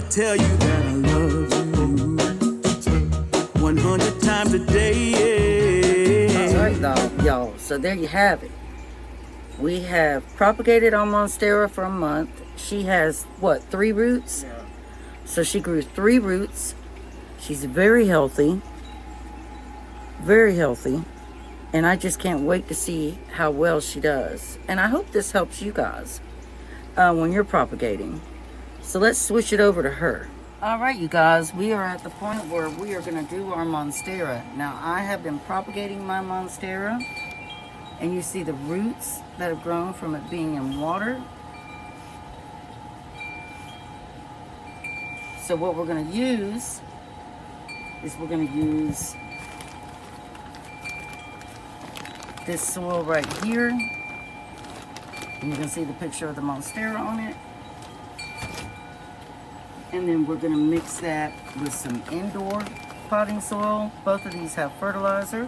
tell you that I love you 100 times a day. All right, y'all. So there you have it. We have propagated on Monstera for a month. She has, what, 3 roots? Yeah. So she grew 3 roots. She's very healthy. Very healthy. And I just can't wait to see how well she does. And I hope this helps you guys when you're propagating. So let's switch it over to her. All right, you guys. We are at the point where we are going to do our Monstera. Now, I have been propagating my Monstera. And you see the roots that have grown from it being in water. So what we're going to use is we're going to use this soil right here. And you can see the picture of the Monstera on it. And then we're going to mix that with some indoor potting soil. Both of these have fertilizer.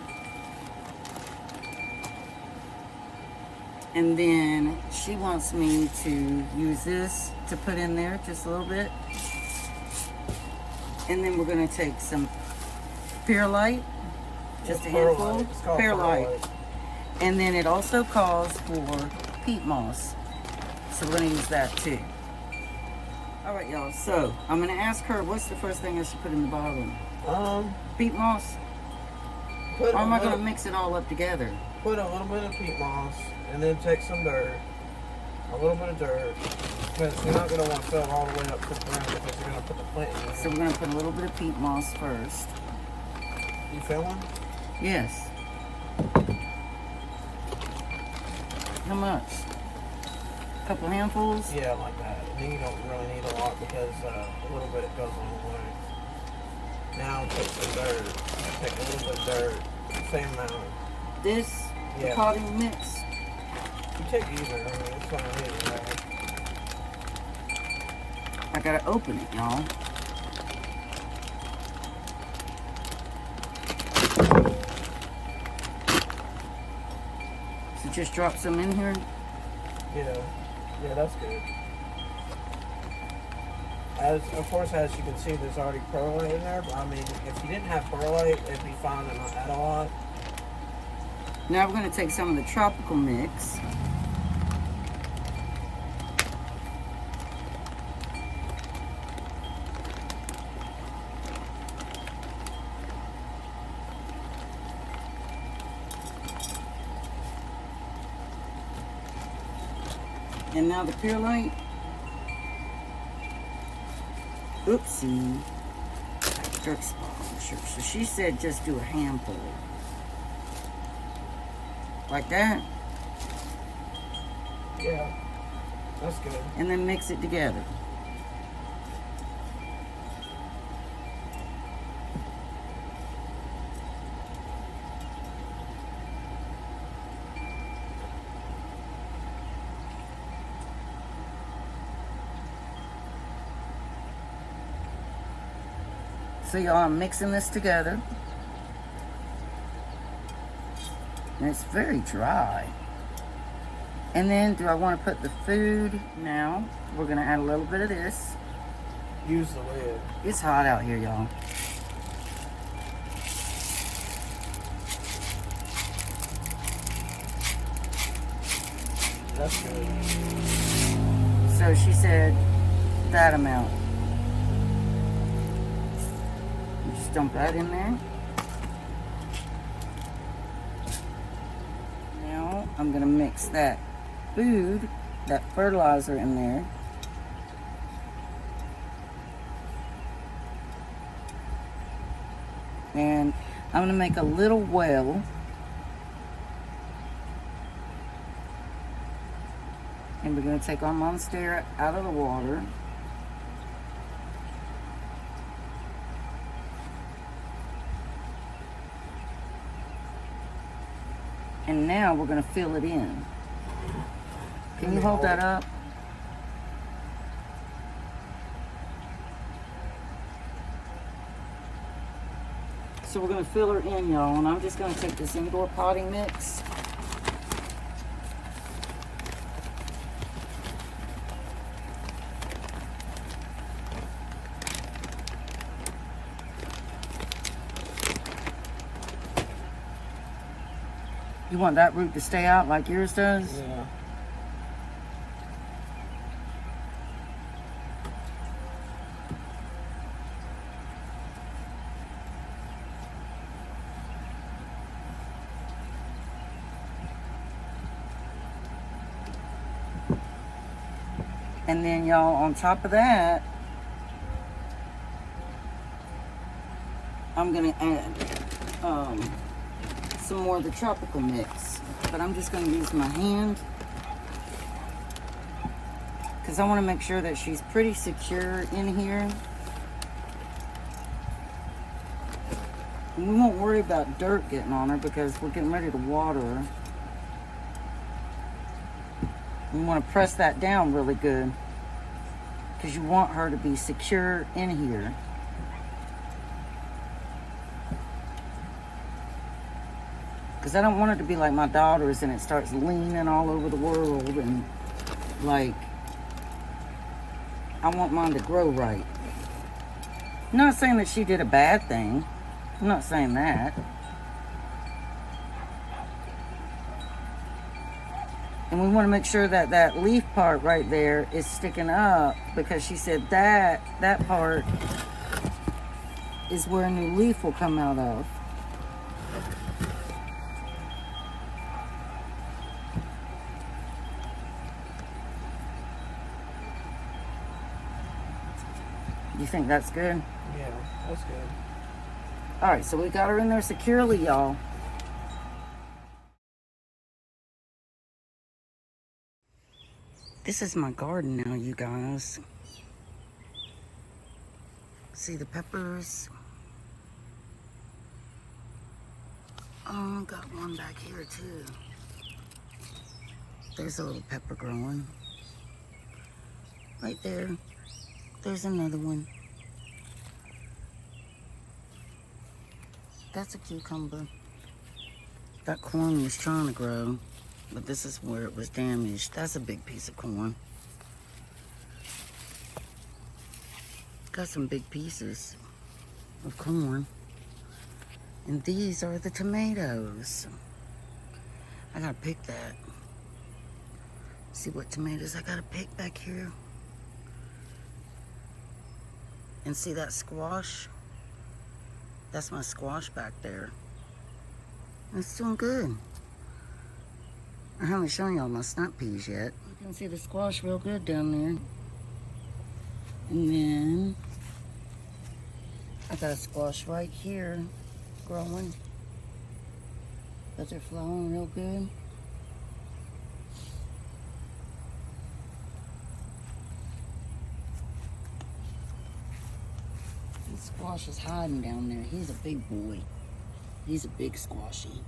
And then she wants me to use this to put in there just a little bit. And then we're going to take some perlite, just a handful. Perlite. And then it also calls for peat moss. So we're going to use that too. All right, y'all. So I'm going to ask her, what's the first thing I should put in the bottom? Peat moss? Or am I going to mix it all up together? Put a little bit of peat moss. And then take some dirt, a little bit of dirt, because you're not going to want to fill it all the way up to the ground because you're going to put the plant in. So we're going to put a little bit of peat moss first. You feel one? Yes. How much? A couple handfuls? Yeah, like that. And then you don't really need a lot because a little bit goes a long way. Now take some dirt. Take a little bit of dirt. Same amount. This, the potting mix. You take either. I mean, it's fine either way. I gotta open it, y'all. So just drop some in here. Yeah, that's good. Of course, as you can see, there's already perlite in there. But I mean, if you didn't have perlite, it'd be fine to not add a lot. Now we're gonna take some of the tropical mix. And now the perlite. Oopsie. Dirt spot on the shirt. So she said just do a handful. Like that. Yeah, that's good. And then mix it together. So y'all, I'm mixing this together. And it's very dry. And then do I want to put the food? Now we're going to add a little bit of this. Use the lid. It's hot out here, y'all. That's good. So she said that amount. Just dump that in there. Now I'm going to mix that food, that fertilizer in there. And I'm going to make a little well. And we're going to take our Monstera out of the water. And now we're going to fill it in. Can you hold that up? So we're going to fill her in, y'all. And I'm just going to take this indoor potting mix. You want that root to stay out like yours does? Yeah. And then, y'all, on top of that, I'm gonna add some more of the tropical mix. But I'm just gonna use my hand because I want to make sure that she's pretty secure in here. And we won't worry about dirt getting on her because we're getting ready to water her. You want to press that down really good because you want her to be secure in here. Because I don't want it to be like my daughter's and it starts leaning all over the world, and like, I want mine to grow right. I'm not saying that she did a bad thing. I'm not saying that. And we want to make sure that that leaf part right there is sticking up, because she said that part is where a new leaf will come out of. You think that's good? Yeah, that's good. All right, so we got her in there securely, y'all. This is my garden now, you guys. See the peppers? Oh, got one back here too. There's a little pepper growing. Right there. There's another one. That's a cucumber. That corn was trying to grow, but this is where it was damaged. That's a big piece of corn. Got some big pieces of corn. And these are the tomatoes. I gotta pick that. See what tomatoes I gotta pick back here. And see that squash? That's my squash back there. It's doing good. I haven't shown y'all my snap peas yet. You can see the squash real good down there. And then I got a squash right here growing. But they're flowering real good. The squash is hiding down there. He's a big boy. He's a big squashy.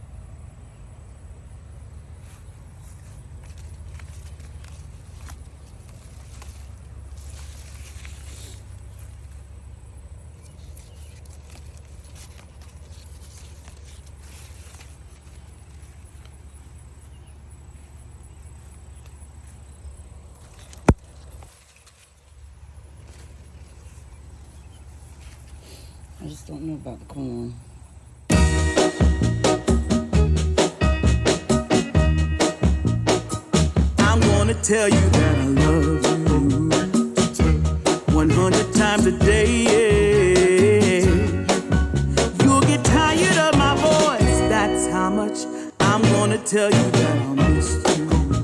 I just don't know about the corn. I'm gonna tell you that I love you 100 times a day. You'll get tired of my voice, that's how much I'm gonna tell you that I miss you.